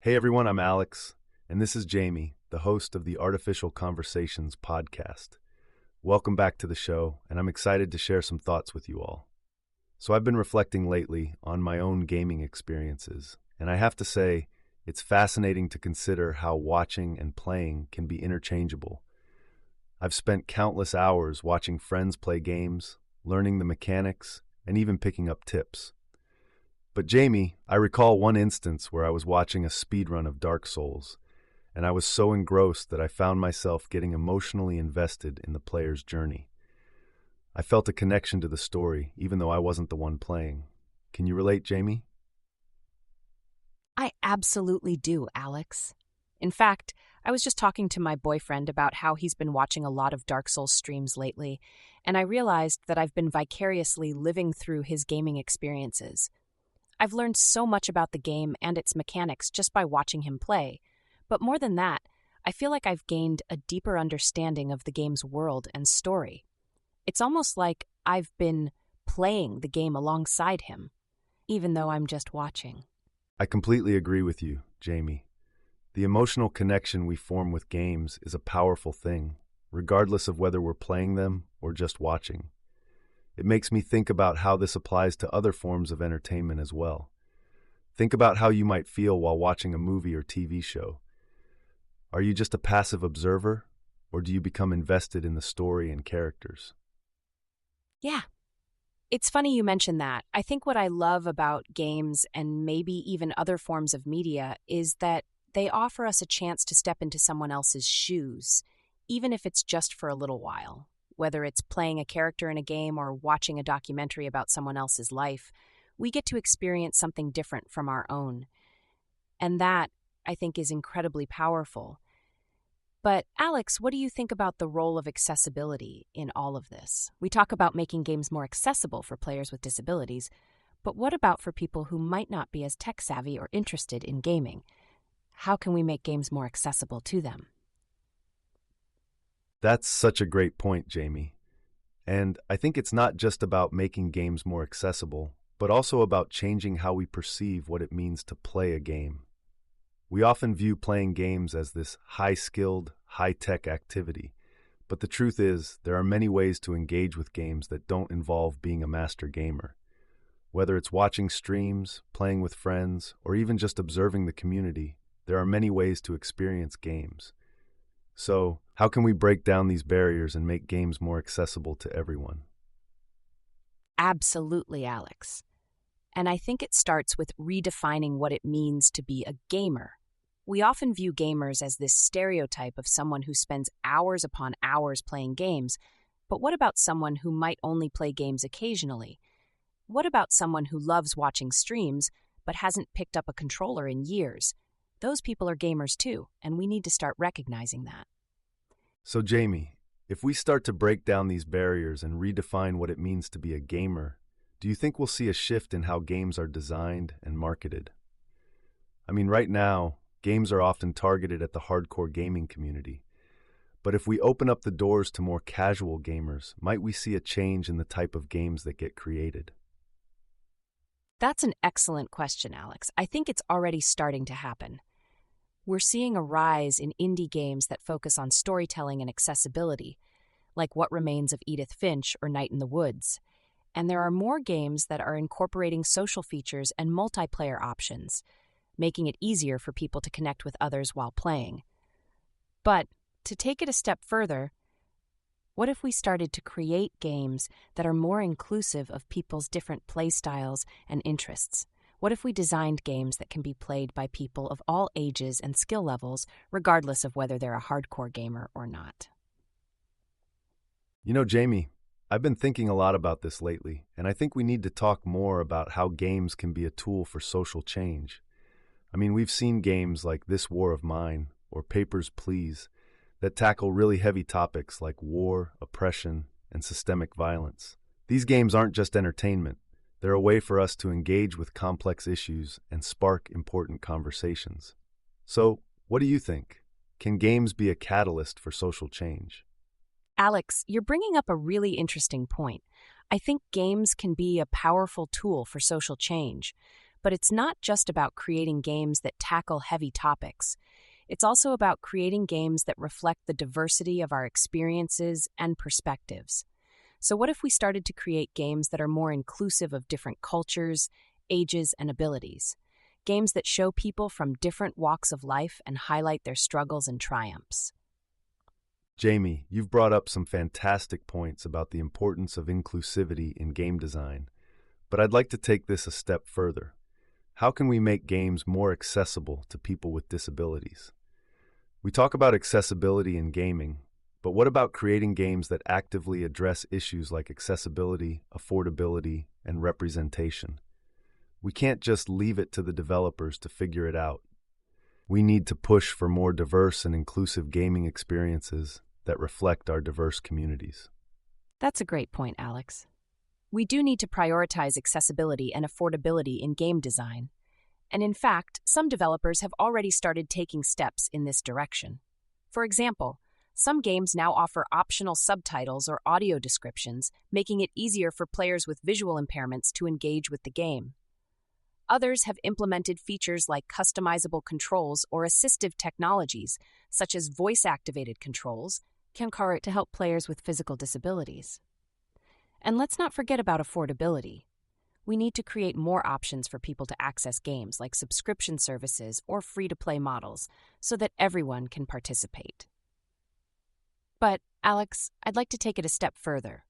Hey everyone, I'm Alex, and this is Jamie, the host of the Artificial Conversations podcast. Welcome back to the show, and I'm excited to share some thoughts with you all. So I've been reflecting lately on my own gaming experiences, and I have to say, it's fascinating to consider how watching and playing can be interchangeable. I've spent countless hours watching friends play games, learning the mechanics, and even picking up tips. But Jamie, I recall one instance where I was watching a speedrun of Dark Souls, and I was so engrossed that I found myself getting emotionally invested in the player's journey. I felt a connection to the story, even though I wasn't the one playing. Can you relate, Jamie? I absolutely do, Alex. In fact, I was just talking to my boyfriend about how he's been watching a lot of Dark Souls streams lately, and I realized that I've been vicariously living through his gaming experiences. I've learned so much about the game and its mechanics just by watching him play, but more than that, I feel like I've gained a deeper understanding of the game's world and story. It's almost like I've been playing the game alongside him, even though I'm just watching. I completely agree with you, Jamie. The emotional connection we form with games is a powerful thing, regardless of whether we're playing them or just watching. It makes me think about how this applies to other forms of entertainment as well. Think about how you might feel while watching a movie or TV show. Are you just a passive observer, or do you become invested in the story and characters? Yeah. It's funny you mention that. I think what I love about games and maybe even other forms of media is that they offer us a chance to step into someone else's shoes, even if it's just for a little while. Whether it's playing a character in a game or watching a documentary about someone else's life, we get to experience something different from our own. And that, I think, is incredibly powerful. But Alex, what do you think about the role of accessibility in all of this? We talk about making games more accessible for players with disabilities, but what about for people who might not be as tech-savvy or interested in gaming? How can we make games more accessible to them? That's such a great point, Jamie. And I think it's not just about making games more accessible, but also about changing how we perceive what it means to play a game. We often view playing games as this high-skilled, high-tech activity, but the truth is there are many ways to engage with games that don't involve being a master gamer. Whether it's watching streams, playing with friends, or even just observing the community, there are many ways to experience games. So, how can we break down these barriers and make games more accessible to everyone? Absolutely, Alex. And I think it starts with redefining what it means to be a gamer. We often view gamers as this stereotype of someone who spends hours upon hours playing games, but what about someone who might only play games occasionally? What about someone who loves watching streams but hasn't picked up a controller in years? Those people are gamers too, and we need to start recognizing that. So, Jamie, if we start to break down these barriers and redefine what it means to be a gamer, do you think we'll see a shift in how games are designed and marketed? I mean, right now, games are often targeted at the hardcore gaming community. But if we open up the doors to more casual gamers, might we see a change in the type of games that get created? That's an excellent question, Alex. I think it's already starting to happen. We're seeing a rise in indie games that focus on storytelling and accessibility, like What Remains of Edith Finch or Night in the Woods. And there are more games that are incorporating social features and multiplayer options, making it easier for people to connect with others while playing. But to take it a step further, what if we started to create games that are more inclusive of people's different play styles and interests? What if we designed games that can be played by people of all ages and skill levels, regardless of whether they're a hardcore gamer or not? You know, Jamie, I've been thinking a lot about this lately, and I think we need to talk more about how games can be a tool for social change. I mean, we've seen games like This War of Mine or Papers, Please that tackle really heavy topics like war, oppression, and systemic violence. These games aren't just entertainment. They're a way for us to engage with complex issues and spark important conversations. So, what do you think? Can games be a catalyst for social change? Alex, you're bringing up a really interesting point. I think games can be a powerful tool for social change, But it's not just about creating games that tackle heavy topics. It's also about creating games that reflect the diversity of our experiences and perspectives. So, what if we started to create games that are more inclusive of different cultures, ages, and abilities? Games that show people from different walks of life and highlight their struggles and triumphs. Jamie, you've brought up some fantastic points about the importance of inclusivity in game design, but I'd like to take this a step further. How can we make games more accessible to people with disabilities? We talk about accessibility in gaming, but what about creating games that actively address issues like accessibility, affordability, and representation? We can't just leave it to the developers to figure it out. We need to push for more diverse and inclusive gaming experiences that reflect our diverse communities. That's a great point, Alex. We do need to prioritize accessibility and affordability in game design. And in fact, some developers have already started taking steps in this direction. For example, some games now offer optional subtitles or audio descriptions, making it easier for players with visual impairments to engage with the game. Others have implemented features like customizable controls or assistive technologies, such as voice-activated controls, to help players with physical disabilities. And let's not forget about affordability. We need to create more options for people to access games like subscription services or free-to-play models so that everyone can participate. But, Alex, I'd like to take it a step further.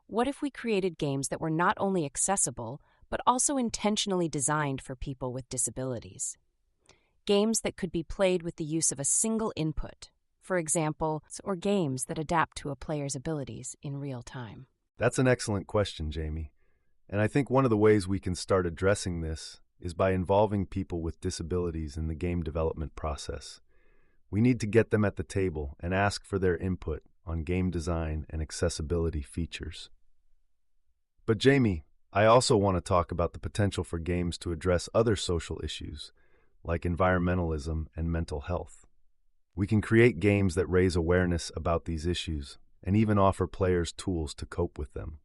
What if we created games that were not only accessible, but also intentionally designed for people with disabilities? Games that could be played with the use of a single input, for example, or games that adapt to a player's abilities in real time. That's an excellent question, Jamie. And I think one of the ways we can start addressing this is by involving people with disabilities in the game development process. We need to get them at the table and ask for their input on game design and accessibility features. But Jamie, I also want to talk about the potential for games to address other social issues, like environmentalism and mental health. We can create games that raise awareness about these issues and even offer players tools to cope with them.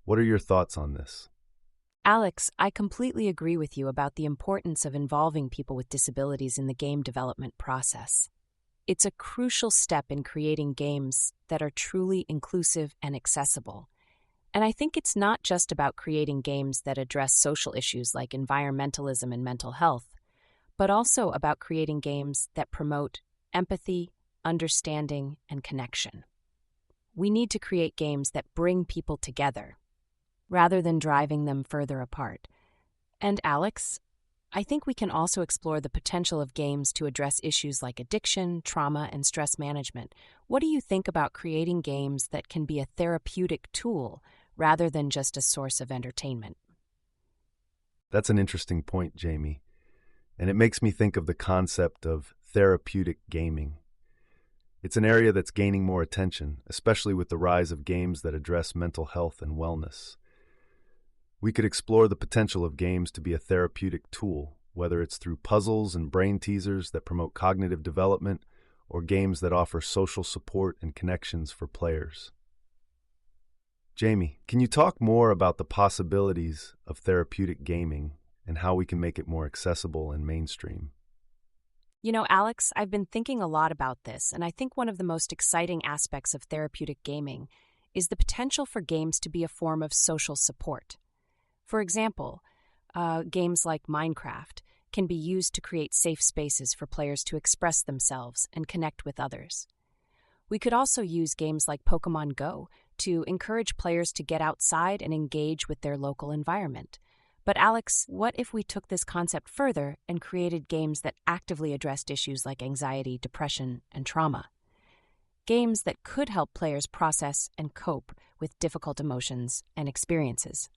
What are your thoughts on this? Alex, I completely agree with you about the importance of involving people with disabilities in the game development process. It's a crucial step in creating games that are truly inclusive and accessible. And I think it's not just about creating games that address social issues like environmentalism and mental health, but also about creating games that promote empathy, understanding, and connection. We need to create games that bring people together, rather than driving them further apart. And Alex, I think we can also explore the potential of games to address issues like addiction, trauma, and stress management. What do you think about creating games that can be a therapeutic tool rather than just a source of entertainment? That's an interesting point, Jamie. And it makes me think of the concept of therapeutic gaming. It's an area that's gaining more attention, especially with the rise of games that address mental health and wellness. We could explore the potential of games to be a therapeutic tool, whether it's through puzzles and brain teasers that promote cognitive development or games that offer social support and connections for players. Jamie, can you talk more about the possibilities of therapeutic gaming and how we can make it more accessible and mainstream? You know, Alex, I've been thinking a lot about this, and I think one of the most exciting aspects of therapeutic gaming is the potential for games to be a form of social support. For example, games like Minecraft can be used to create safe spaces for players to express themselves and connect with others. We could also use games like Pokemon Go to encourage players to get outside and engage with their local environment. But Alex, what if we took this concept further and created games that actively addressed issues like anxiety, depression, and trauma? Games that could help players process and cope with difficult emotions and experiences.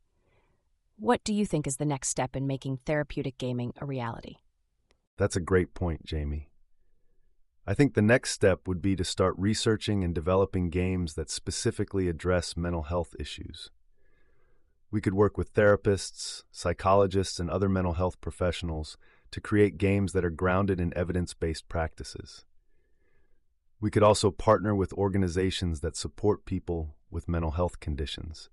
What do you think is the next step in making therapeutic gaming a reality? That's a great point, Jamie. I think the next step would be to start researching and developing games that specifically address mental health issues. We could work with therapists, psychologists, and other mental health professionals to create games that are grounded in evidence-based practices. We could also partner with organizations that support people with mental health conditions,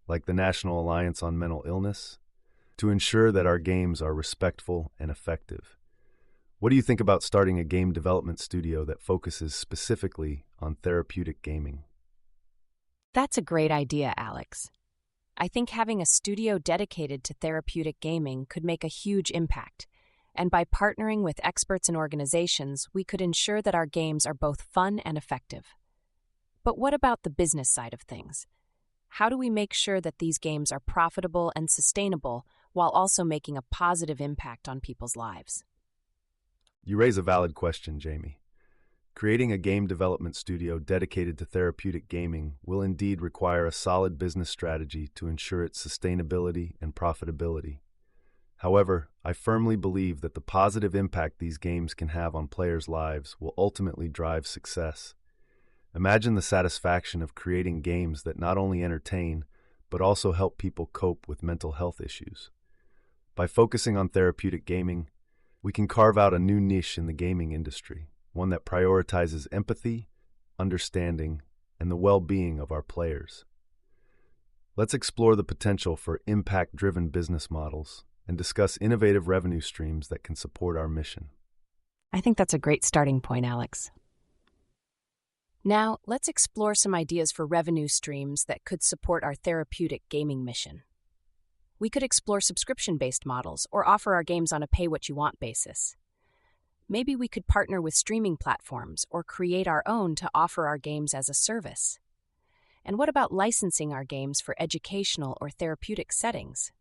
like the National Alliance on Mental Illness, to ensure that our games are respectful and effective. What do you think about starting a game development studio that focuses specifically on therapeutic gaming? That's a great idea, Alex. I think having a studio dedicated to therapeutic gaming could make a huge impact. And by partnering with experts and organizations, we could ensure that our games are both fun and effective. But what about the business side of things? How do we make sure that these games are profitable and sustainable while also making a positive impact on people's lives? You raise a valid question, Jamie. Creating a game development studio dedicated to therapeutic gaming will indeed require a solid business strategy to ensure its sustainability and profitability. However, I firmly believe that the positive impact these games can have on players' lives will ultimately drive success. Imagine the satisfaction of creating games that not only entertain, but also help people cope with mental health issues. By focusing on therapeutic gaming, we can carve out a new niche in the gaming industry, one that prioritizes empathy, understanding, and the well-being of our players. Let's explore the potential for impact-driven business models and discuss innovative revenue streams that can support our mission. I think that's a great starting point, Alex. Now, let's explore some ideas for revenue streams that could support our therapeutic gaming mission. We could explore subscription-based models or offer our games on a pay-what-you-want basis. Maybe we could partner with streaming platforms or create our own to offer our games as a service. And what about licensing our games for educational or therapeutic settings?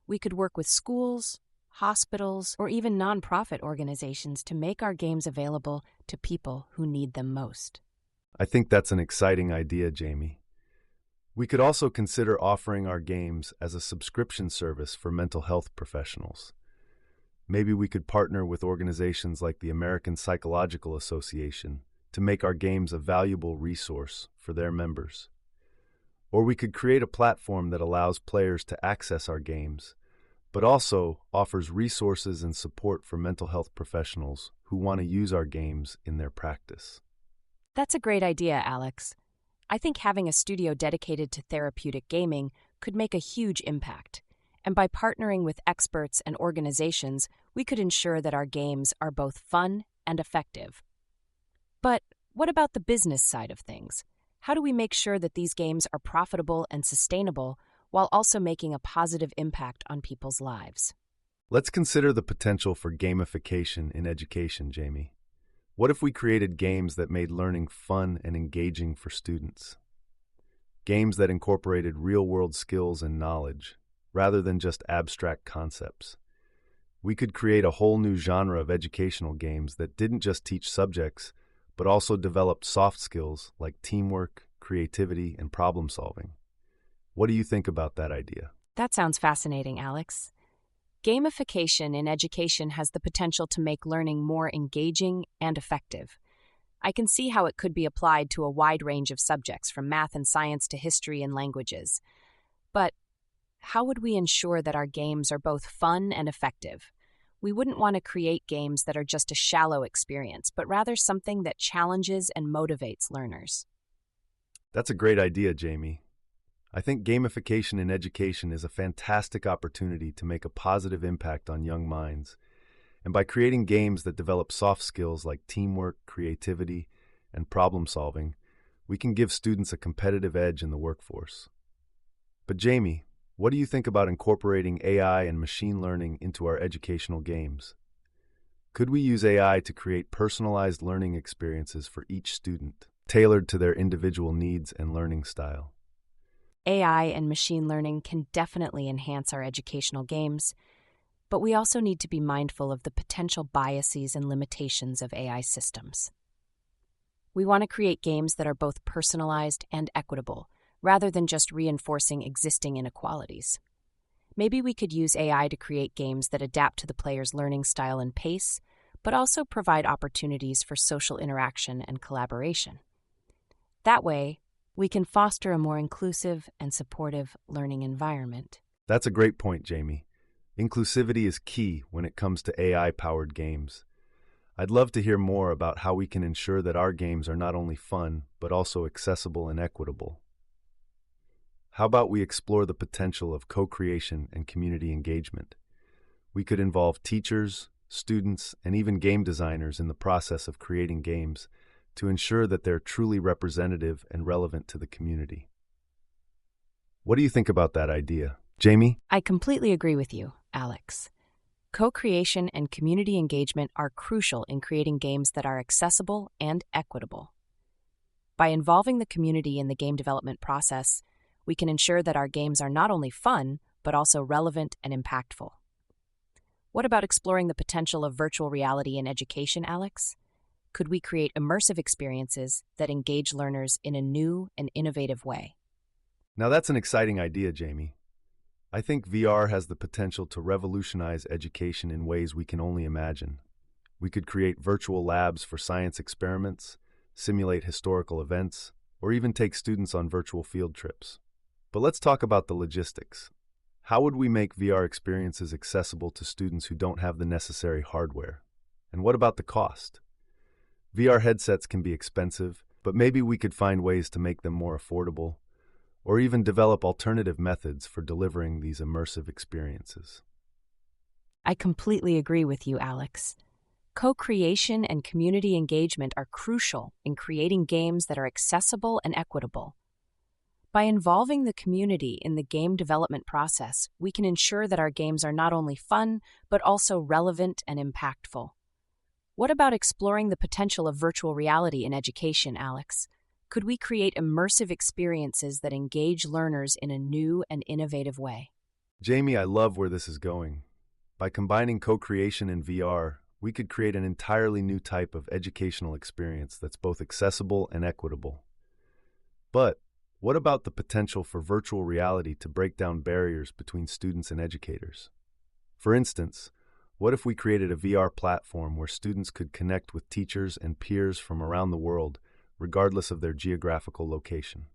We could work with schools, hospitals, or even nonprofit organizations to make our games available to people who need them most. I think that's an exciting idea, Jamie. We could also consider offering our games as a subscription service for mental health professionals. Maybe we could partner with organizations like the American Psychological Association to make our games a valuable resource for their members. Or we could create a platform that allows players to access our games, but also offers resources and support for mental health professionals who want to use our games in their practice. That's a great idea, Alex. I think having a studio dedicated to therapeutic gaming could make a huge impact. And by partnering with experts and organizations, we could ensure that our games are both fun and effective. But what about the business side of things? How do we make sure that these games are profitable and sustainable while also making a positive impact on people's lives? Let's consider the potential for gamification in education, Jamie. What if we created games that made learning fun and engaging for students? Games that incorporated real-world skills and knowledge, rather than just abstract concepts. We could create a whole new genre of educational games that didn't just teach subjects, but also developed soft skills like teamwork, creativity, and problem solving. What do you think about that idea? That sounds fascinating, Alex. Gamification in education has the potential to make learning more engaging and effective. I can see how it could be applied to a wide range of subjects, from math and science to history and languages. But how would we ensure that our games are both fun and effective? We wouldn't want to create games that are just a shallow experience, but rather something that challenges and motivates learners. That's a great idea, Jamie. I think gamification in education is a fantastic opportunity to make a positive impact on young minds. And by creating games that develop soft skills like teamwork, creativity, and problem solving, we can give students a competitive edge in the workforce. But Jamie, what do you think about incorporating AI and machine learning into our educational games? Could we use AI to create personalized learning experiences for each student, tailored to their individual needs and learning style? AI and machine learning can definitely enhance our educational games, but we also need to be mindful of the potential biases and limitations of AI systems. We want to create games that are both personalized and equitable, rather than just reinforcing existing inequalities. Maybe we could use AI to create games that adapt to the player's learning style and pace, but also provide opportunities for social interaction and collaboration. That way, we can foster a more inclusive and supportive learning environment. That's a great point, Jamie. Inclusivity is key when it comes to AI-powered games. I'd love to hear more about how we can ensure that our games are not only fun, but also accessible and equitable. How about we explore the potential of co-creation and community engagement? We could involve teachers, students, and even game designers in the process of creating games to ensure that they're truly representative and relevant to the community. What do you think about that idea, Jamie? I completely agree with you, Alex. Co-creation and community engagement are crucial in creating games that are accessible and equitable. By involving the community in the game development process, we can ensure that our games are not only fun, but also relevant and impactful. What about exploring the potential of virtual reality in education, Alex? Could we create immersive experiences that engage learners in a new and innovative way? Now that's an exciting idea, Jamie. I think VR has the potential to revolutionize education in ways we can only imagine. We could create virtual labs for science experiments, simulate historical events, or even take students on virtual field trips. But let's talk about the logistics. How would we make VR experiences accessible to students who don't have the necessary hardware? And what about the cost? VR headsets can be expensive, but maybe we could find ways to make them more affordable, or even develop alternative methods for delivering these immersive experiences. I completely agree with you, Alex. Co-creation and community engagement are crucial in creating games that are accessible and equitable. By involving the community in the game development process, we can ensure that our games are not only fun, but also relevant and impactful. What about exploring the potential of virtual reality in education, Alex? Could we create immersive experiences that engage learners in a new and innovative way? Jamie, I love where this is going. By combining co-creation and VR, we could create an entirely new type of educational experience that's both accessible and equitable. But what about the potential for virtual reality to break down barriers between students and educators? For instance, what if we created a VR platform where students could connect with teachers and peers from around the world, regardless of their geographical location?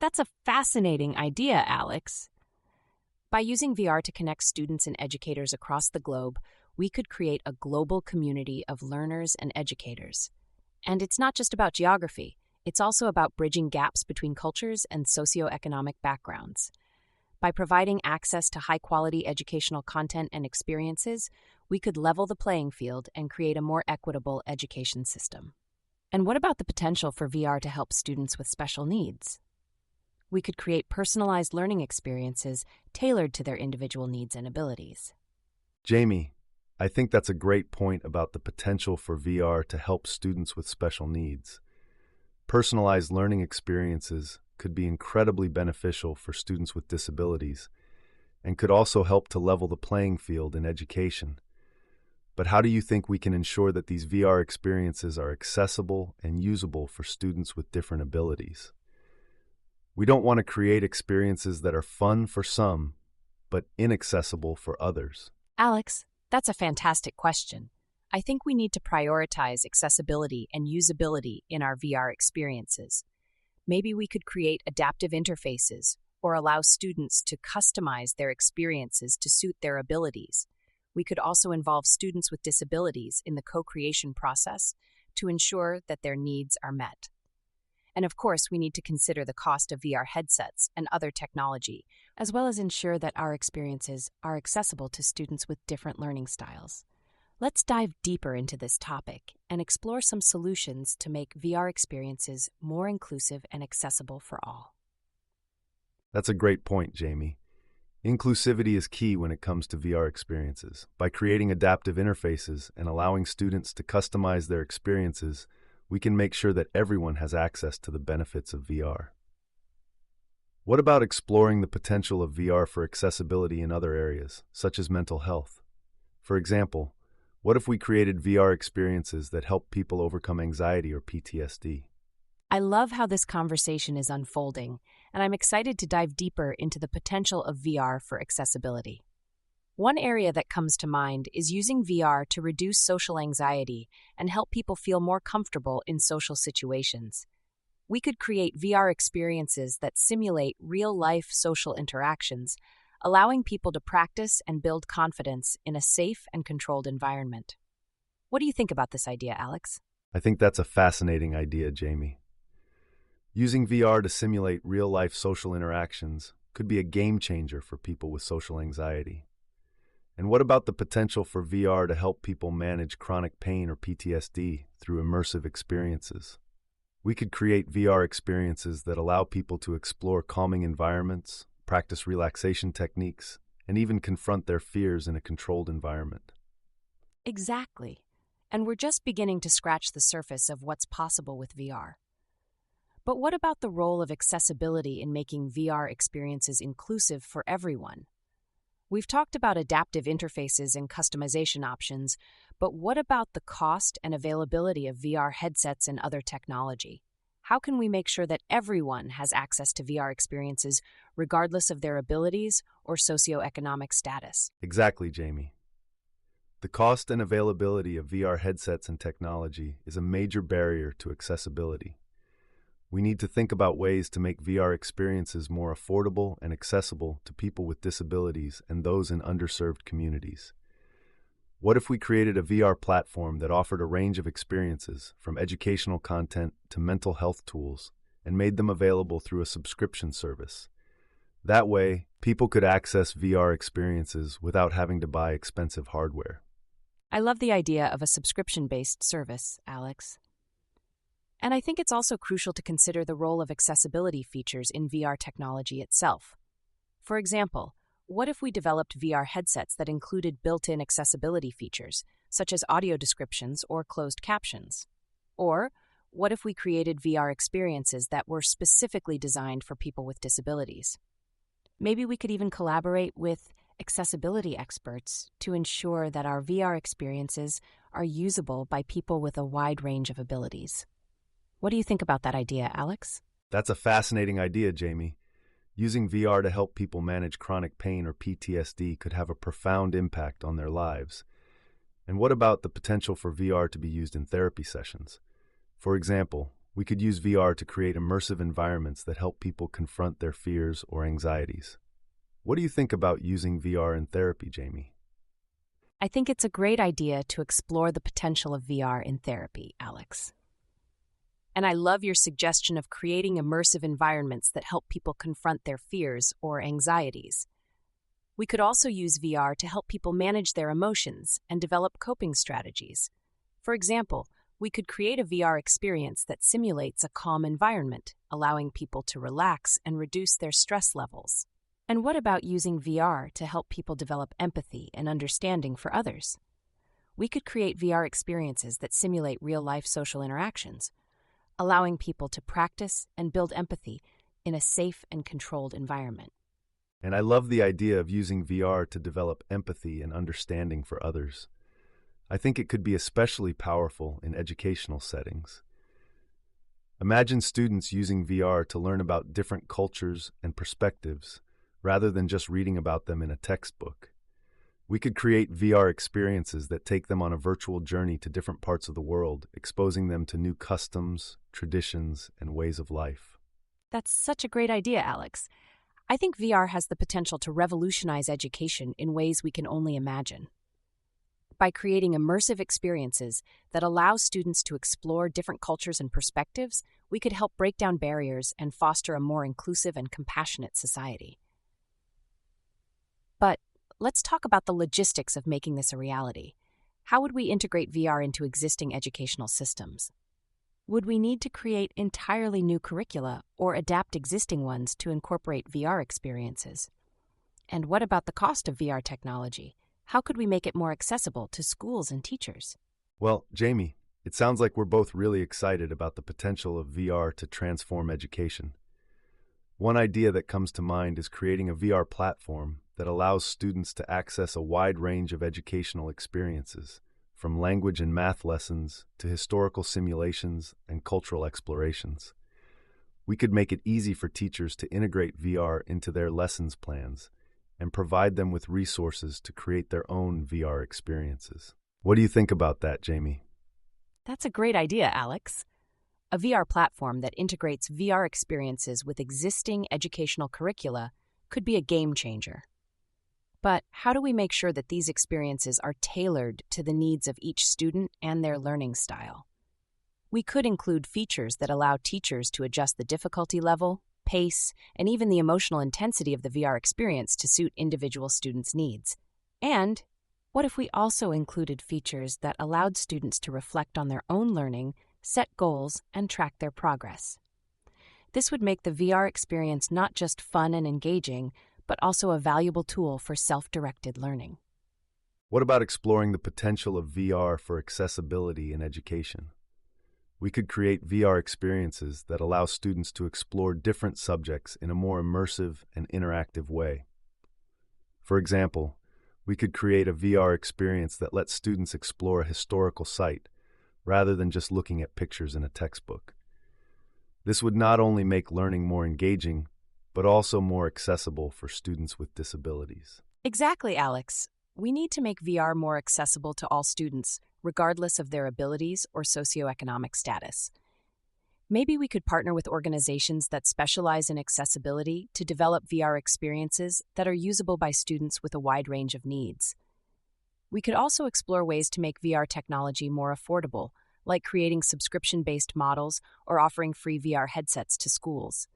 That's a fascinating idea, Alex. By using VR to connect students and educators across the globe, we could create a global community of learners and educators. And it's not just about geography, it's also about bridging gaps between cultures and socioeconomic backgrounds. By providing access to high-quality educational content and experiences, we could level the playing field and create a more equitable education system. And what about the potential for VR to help students with special needs? We could create personalized learning experiences tailored to their individual needs and abilities. Jamie, I think that's a great point about the potential for VR to help students with special needs. Personalized learning experiences could be incredibly beneficial for students with disabilities and could also help to level the playing field in education. But how do you think we can ensure that these VR experiences are accessible and usable for students with different abilities? We don't want to create experiences that are fun for some, but inaccessible for others. Alex, that's a fantastic question. I think we need to prioritize accessibility and usability in our VR experiences. Maybe we could create adaptive interfaces or allow students to customize their experiences to suit their abilities. We could also involve students with disabilities in the co-creation process to ensure that their needs are met. And of course, we need to consider the cost of VR headsets and other technology, as well as ensure that our experiences are accessible to students with different learning styles. Let's dive deeper into this topic and explore some solutions to make VR experiences more inclusive and accessible for all. That's a great point, Jamie. Inclusivity is key when it comes to VR experiences. By creating adaptive interfaces and allowing students to customize their experiences, we can make sure that everyone has access to the benefits of VR. What about exploring the potential of VR for accessibility in other areas, such as mental health? For example, what if we created VR experiences that help people overcome anxiety or PTSD? I love how this conversation is unfolding, and I'm excited to dive deeper into the potential of VR for accessibility. One area that comes to mind is using VR to reduce social anxiety and help people feel more comfortable in social situations. We could create VR experiences that simulate real-life social interactions, allowing people to practice and build confidence in a safe and controlled environment. What do you think about this idea, Alex? I think that's a fascinating idea, Jamie. Using VR to simulate real-life social interactions could be a game changer for people with social anxiety. And what about the potential for VR to help people manage chronic pain or PTSD through immersive experiences? We could create VR experiences that allow people to explore calming environments, practice relaxation techniques, and even confront their fears in a controlled environment. Exactly. And we're just beginning to scratch the surface of what's possible with VR. But what about the role of accessibility in making VR experiences inclusive for everyone? We've talked about adaptive interfaces and customization options, but what about the cost and availability of VR headsets and other technology? How can we make sure that everyone has access to VR experiences, regardless of their abilities or socioeconomic status? Exactly, Jamie. The cost and availability of VR headsets and technology is a major barrier to accessibility. We need to think about ways to make VR experiences more affordable and accessible to people with disabilities and those in underserved communities. What if we created a VR platform that offered a range of experiences, from educational content to mental health tools, and made them available through a subscription service? That way, people could access VR experiences without having to buy expensive hardware. I love the idea of a subscription-based service, Alex. And I think it's also crucial to consider the role of accessibility features in VR technology itself. For example, what if we developed VR headsets that included built-in accessibility features, such as audio descriptions or closed captions? Or what if we created VR experiences that were specifically designed for people with disabilities? Maybe we could even collaborate with accessibility experts to ensure that our VR experiences are usable by people with a wide range of abilities. What do you think about that idea, Alex? That's a fascinating idea, Jamie. Using VR to help people manage chronic pain or PTSD could have a profound impact on their lives. And what about the potential for VR to be used in therapy sessions? For example, we could use VR to create immersive environments that help people confront their fears or anxieties. What do you think about using VR in therapy, Jamie? I think it's a great idea to explore the potential of VR in therapy, Alex. And I love your suggestion of creating immersive environments that help people confront their fears or anxieties. We could also use VR to help people manage their emotions and develop coping strategies. For example, we could create a VR experience that simulates a calm environment, allowing people to relax and reduce their stress levels. And what about using VR to help people develop empathy and understanding for others? We could create VR experiences that simulate real-life social interactions, allowing people to practice and build empathy in a safe and controlled environment. And I love the idea of using VR to develop empathy and understanding for others. I think it could be especially powerful in educational settings. Imagine students using VR to learn about different cultures and perspectives, rather than just reading about them in a textbook. We could create VR experiences that take them on a virtual journey to different parts of the world, exposing them to new customs, traditions, and ways of life. That's such a great idea, Alex. I think VR has the potential to revolutionize education in ways we can only imagine. By creating immersive experiences that allow students to explore different cultures and perspectives, we could help break down barriers and foster a more inclusive and compassionate society. But let's talk about the logistics of making this a reality. How would we integrate VR into existing educational systems? Would we need to create entirely new curricula or adapt existing ones to incorporate VR experiences? And what about the cost of VR technology? How could we make it more accessible to schools and teachers? Well, Jamie, it sounds like we're both really excited about the potential of VR to transform education. One idea that comes to mind is creating a VR platform that allows students to access a wide range of educational experiences, from language and math lessons to historical simulations and cultural explorations. We could make it easy for teachers to integrate VR into their lessons plans and provide them with resources to create their own VR experiences. What do you think about that, Jamie? That's a great idea, Alex. A VR platform that integrates VR experiences with existing educational curricula could be a game changer. But how do we make sure that these experiences are tailored to the needs of each student and their learning style? We could include features that allow teachers to adjust the difficulty level, pace, and even the emotional intensity of the VR experience to suit individual students' needs. And what if we also included features that allowed students to reflect on their own learning, set goals, and track their progress? This would make the VR experience not just fun and engaging, but also a valuable tool for self-directed learning. What about exploring the potential of VR for accessibility in education? We could create VR experiences that allow students to explore different subjects in a more immersive and interactive way. For example, we could create a VR experience that lets students explore a historical site rather than just looking at pictures in a textbook. This would not only make learning more engaging, but also more accessible for students with disabilities. Exactly, Alex. We need to make VR more accessible to all students, regardless of their abilities or socioeconomic status. Maybe we could partner with organizations that specialize in accessibility to develop VR experiences that are usable by students with a wide range of needs. We could also explore ways to make VR technology more affordable, like creating subscription-based models or offering free VR headsets to schools.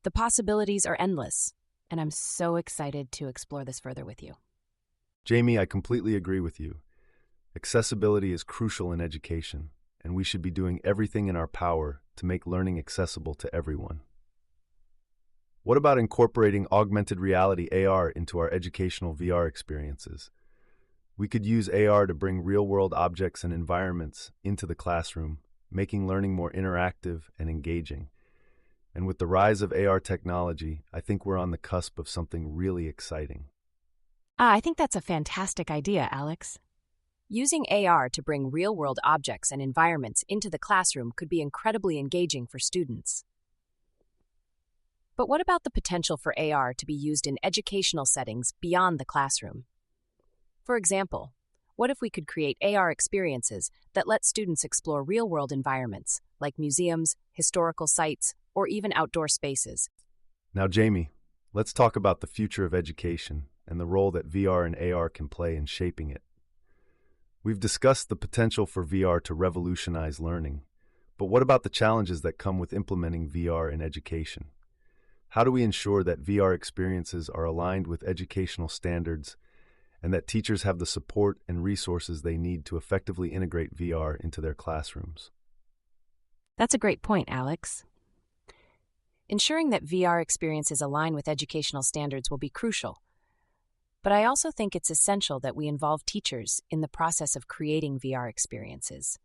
The possibilities are endless, and I'm so excited to explore this further with you. Jamie, I completely agree with you. Accessibility is crucial in education, and we should be doing everything in our power to make learning accessible to everyone. What about incorporating augmented reality AR into our educational VR experiences? We could use AR to bring real-world objects and environments into the classroom, making learning more interactive and engaging. And with the rise of AR technology, I think we're on the cusp of something really exciting. I think that's a fantastic idea, Alex. Using AR to bring real-world objects and environments into the classroom could be incredibly engaging for students. But what about the potential for AR to be used in educational settings beyond the classroom? For example, what if we could create AR experiences that let students explore real-world environments, like museums, historical sites, or even outdoor spaces? Now, Jamie, let's talk about the future of education and the role that VR and AR can play in shaping it. We've discussed the potential for VR to revolutionize learning, but what about the challenges that come with implementing VR in education? How do we ensure that VR experiences are aligned with educational standards and that teachers have the support and resources they need to effectively integrate VR into their classrooms? That's a great point, Alex. Ensuring that VR experiences align with educational standards will be crucial. But I also think it's essential that we involve teachers in the process of creating VR experiences.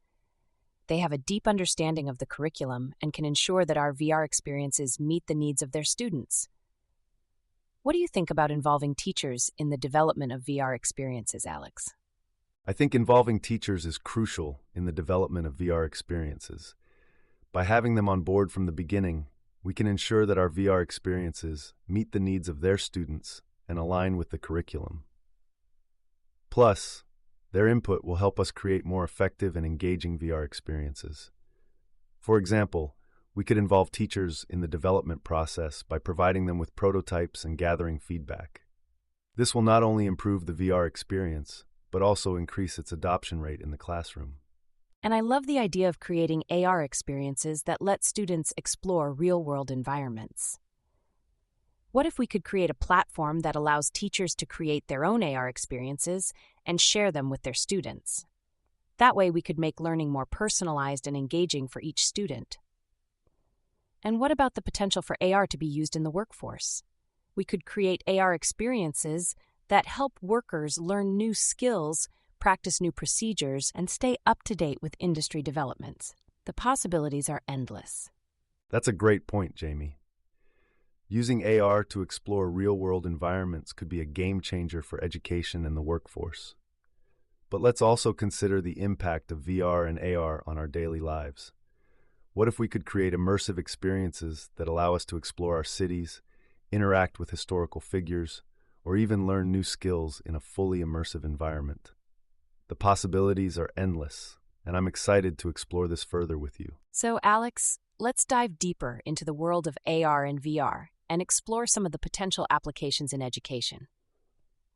They have a deep understanding of the curriculum and can ensure that our VR experiences meet the needs of their students. What do you think about involving teachers in the development of VR experiences, Alex? I think involving teachers is crucial in the development of VR experiences. By having them on board from the beginning, we can ensure that our VR experiences meet the needs of their students and align with the curriculum. Plus, their input will help us create more effective and engaging VR experiences. For example, we could involve teachers in the development process by providing them with prototypes and gathering feedback. This will not only improve the VR experience, but also increase its adoption rate in the classroom. And I love the idea of creating AR experiences that let students explore real-world environments. What if we could create a platform that allows teachers to create their own AR experiences and share them with their students? That way we could make learning more personalized and engaging for each student. And what about the potential for AR to be used in the workforce? We could create AR experiences that help workers learn new skills, practice new procedures, and stay up to date with industry developments. The possibilities are endless. That's a great point, Jamie. Using AR to explore real-world environments could be a game changer for education and the workforce. But let's also consider the impact of VR and AR on our daily lives. What if we could create immersive experiences that allow us to explore our cities, interact with historical figures, or even learn new skills in a fully immersive environment? The possibilities are endless, and I'm excited to explore this further with you. So, Alex, let's dive deeper into the world of AR and VR and explore some of the potential applications in education.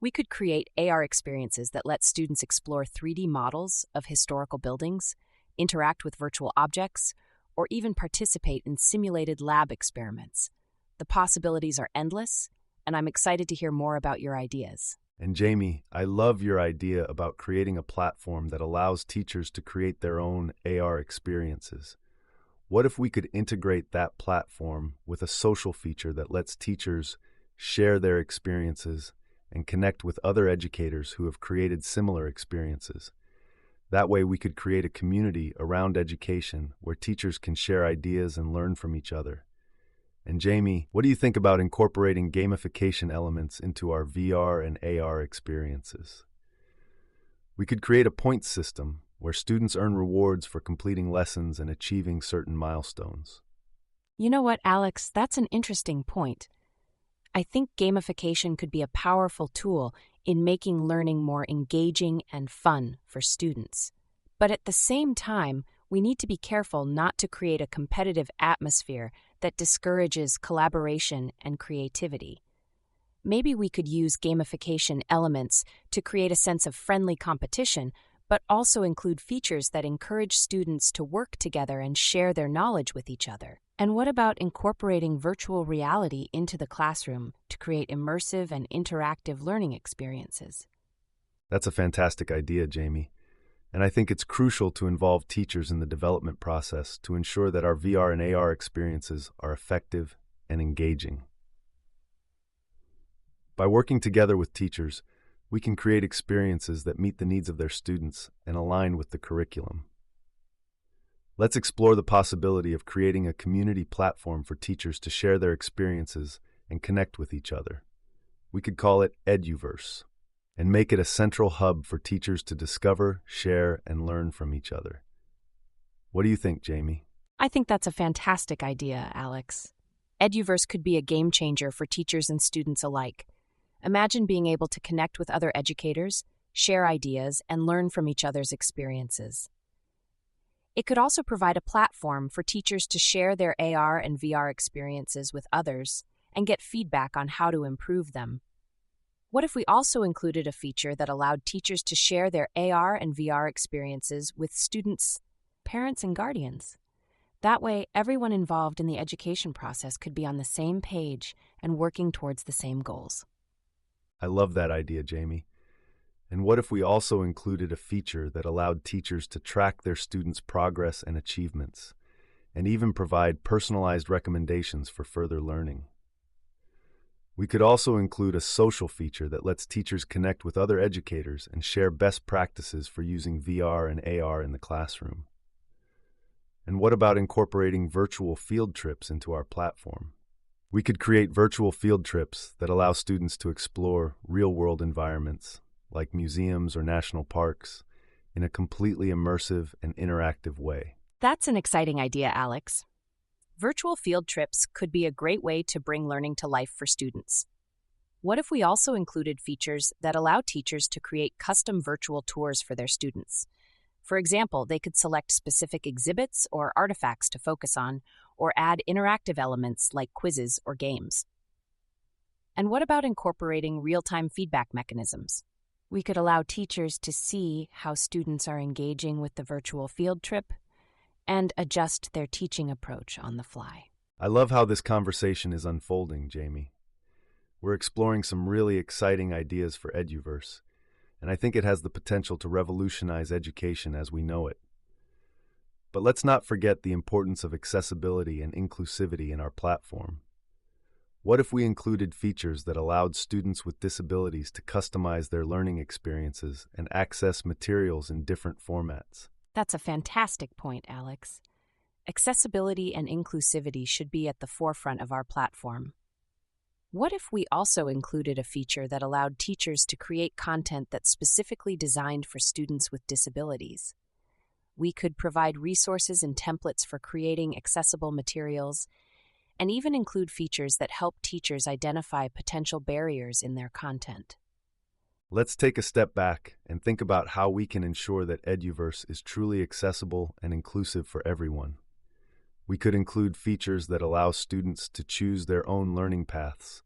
We could create AR experiences that let students explore 3D models of historical buildings, interact with virtual objects, or even participate in simulated lab experiments. The possibilities are endless, and I'm excited to hear more about your ideas. And Jamie, I love your idea about creating a platform that allows teachers to create their own AR experiences. What if we could integrate that platform with a social feature that lets teachers share their experiences and connect with other educators who have created similar experiences? That way, we could create a community around education where teachers can share ideas and learn from each other. And Jamie, what do you think about incorporating gamification elements into our VR and AR experiences? We could create a points system where students earn rewards for completing lessons and achieving certain milestones. You know what, Alex? That's an interesting point. I think gamification could be a powerful tool in making learning more engaging and fun for students. But at the same time, we need to be careful not to create a competitive atmosphere that discourages collaboration and creativity. Maybe we could use gamification elements to create a sense of friendly competition, but also include features that encourage students to work together and share their knowledge with each other. And what about incorporating virtual reality into the classroom to create immersive and interactive learning experiences? That's a fantastic idea, Jamie. And I think it's crucial to involve teachers in the development process to ensure that our VR and AR experiences are effective and engaging. By working together with teachers, we can create experiences that meet the needs of their students and align with the curriculum. Let's explore the possibility of creating a community platform for teachers to share their experiences and connect with each other. We could call it Eduverse, and make it a central hub for teachers to discover, share, and learn from each other. What do you think, Jamie? I think that's a fantastic idea, Alex. Eduverse could be a game changer for teachers and students alike. Imagine being able to connect with other educators, share ideas, and learn from each other's experiences. It could also provide a platform for teachers to share their AR and VR experiences with others and get feedback on how to improve them. What if we also included a feature that allowed teachers to share their AR and VR experiences with students, parents, and guardians? That way, everyone involved in the education process could be on the same page and working towards the same goals. I love that idea, Jamie. And what if we also included a feature that allowed teachers to track their students' progress and achievements, and even provide personalized recommendations for further learning? We could also include a social feature that lets teachers connect with other educators and share best practices for using VR and AR in the classroom. And what about incorporating virtual field trips into our platform? We could create virtual field trips that allow students to explore real-world environments, like museums or national parks, in a completely immersive and interactive way. That's an exciting idea, Alex. Virtual field trips could be a great way to bring learning to life for students. What if we also included features that allow teachers to create custom virtual tours for their students? For example, they could select specific exhibits or artifacts to focus on, or add interactive elements like quizzes or games. And what about incorporating real-time feedback mechanisms? We could allow teachers to see how students are engaging with the virtual field trip and adjust their teaching approach on the fly. I love how this conversation is unfolding, Jamie. We're exploring some really exciting ideas for Eduverse, and I think it has the potential to revolutionize education as we know it. But let's not forget the importance of accessibility and inclusivity in our platform. What if we included features that allowed students with disabilities to customize their learning experiences and access materials in different formats? That's a fantastic point, Alex. Accessibility and inclusivity should be at the forefront of our platform. What if we also included a feature that allowed teachers to create content that's specifically designed for students with disabilities? We could provide resources and templates for creating accessible materials, and even include features that help teachers identify potential barriers in their content. Let's take a step back and think about how we can ensure that Eduverse is truly accessible and inclusive for everyone. We could include features that allow students to choose their own learning paths,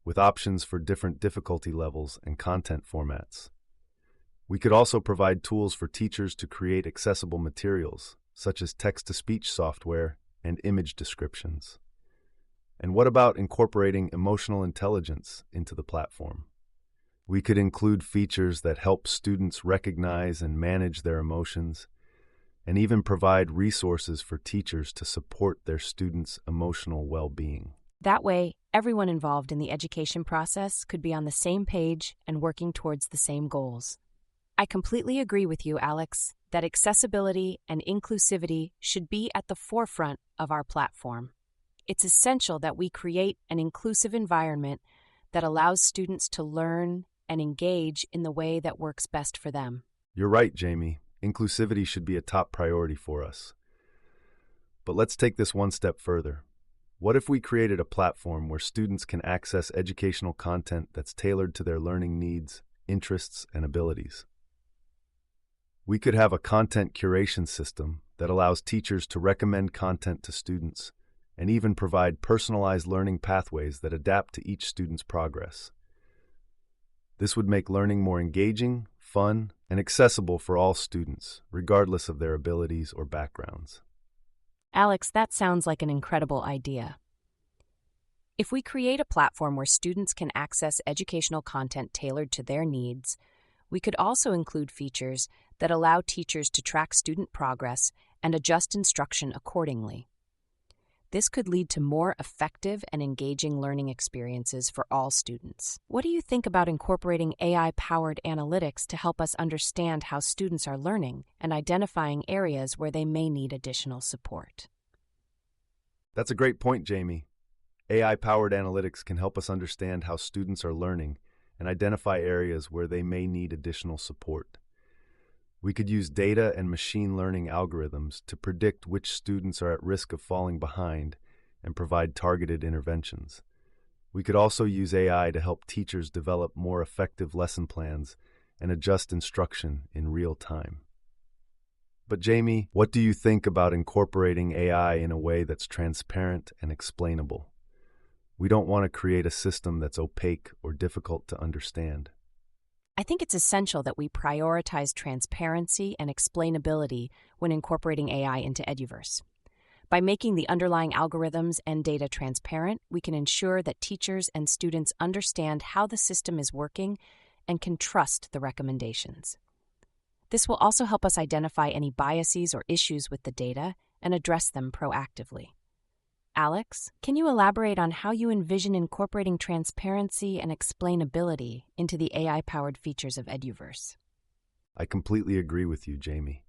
with options for different difficulty levels and content formats. We could also provide tools for teachers to create accessible materials, such as text-to-speech software and image descriptions. And what about incorporating emotional intelligence into the platform? We could include features that help students recognize and manage their emotions, and even provide resources for teachers to support their students' emotional well-being. That way, everyone involved in the education process could be on the same page and working towards the same goals. I completely agree with you, Alex, that accessibility and inclusivity should be at the forefront of our platform. It's essential that we create an inclusive environment that allows students to learn and engage in the way that works best for them. You're right, Jamie. Inclusivity should be a top priority for us. But let's take this one step further. What if we created a platform where students can access educational content that's tailored to their learning needs, interests, and abilities? We could have a content curation system that allows teachers to recommend content to students and even provide personalized learning pathways that adapt to each student's progress. This would make learning more engaging, fun, and accessible for all students, regardless of their abilities or backgrounds. Alex, that sounds like an incredible idea. If we create a platform where students can access educational content tailored to their needs, we could also include features that allow teachers to track student progress and adjust instruction accordingly. This could lead to more effective and engaging learning experiences for all students. What do you think about incorporating AI-powered analytics to help us understand how students are learning and identifying areas where they may need additional support? That's a great point, Jamie. AI-powered analytics can help us understand how students are learning and identify areas where they may need additional support. We could use data and machine learning algorithms to predict which students are at risk of falling behind and provide targeted interventions. We could also use AI to help teachers develop more effective lesson plans and adjust instruction in real time. But Jamie, what do you think about incorporating AI in a way that's transparent and explainable? We don't want to create a system that's opaque or difficult to understand. I think it's essential that we prioritize transparency and explainability when incorporating AI into Eduverse. By making the underlying algorithms and data transparent, we can ensure that teachers and students understand how the system is working and can trust the recommendations. This will also help us identify any biases or issues with the data and address them proactively. Alex, can you elaborate on how you envision incorporating transparency and explainability into the AI-powered features of Eduverse? I completely agree with you, Jamie.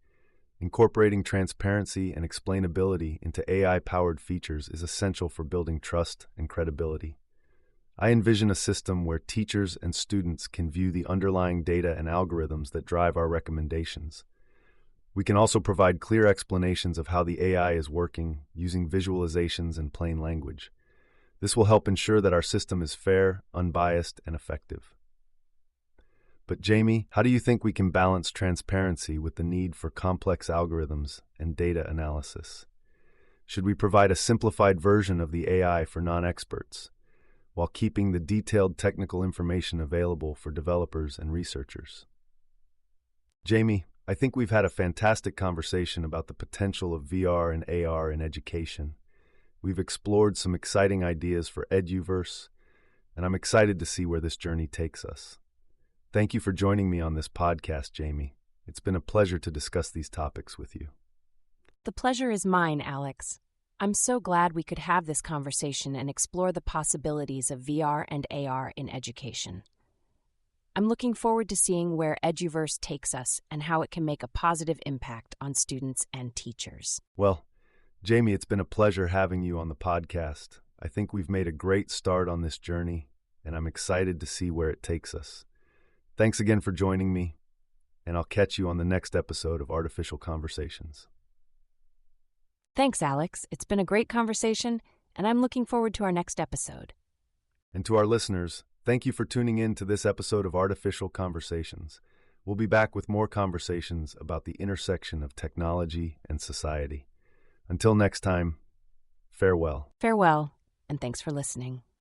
Incorporating transparency and explainability into AI-powered features is essential for building trust and credibility. I envision a system where teachers and students can view the underlying data and algorithms that drive our recommendations. We can also provide clear explanations of how the AI is working using visualizations and plain language. This will help ensure that our system is fair, unbiased, and effective. But Jamie, how do you think we can balance transparency with the need for complex algorithms and data analysis? Should we provide a simplified version of the AI for non-experts, while keeping the detailed technical information available for developers and researchers? Jamie, I think we've had a fantastic conversation about the potential of VR and AR in education. We've explored some exciting ideas for Eduverse, and I'm excited to see where this journey takes us. Thank you for joining me on this podcast, Jamie. It's been a pleasure to discuss these topics with you. The pleasure is mine, Alex. I'm so glad we could have this conversation and explore the possibilities of VR and AR in education. I'm looking forward to seeing where Eduverse takes us and how it can make a positive impact on students and teachers. Well, Jamie, it's been a pleasure having you on the podcast. I think we've made a great start on this journey, and I'm excited to see where it takes us. Thanks again for joining me, and I'll catch you on the next episode of Artificial Conversations. Thanks, Alex. It's been a great conversation, and I'm looking forward to our next episode. And to our listeners, thank you for tuning in to this episode of Artificial Conversations. We'll be back with more conversations about the intersection of technology and society. Until next time, farewell. Farewell, and thanks for listening.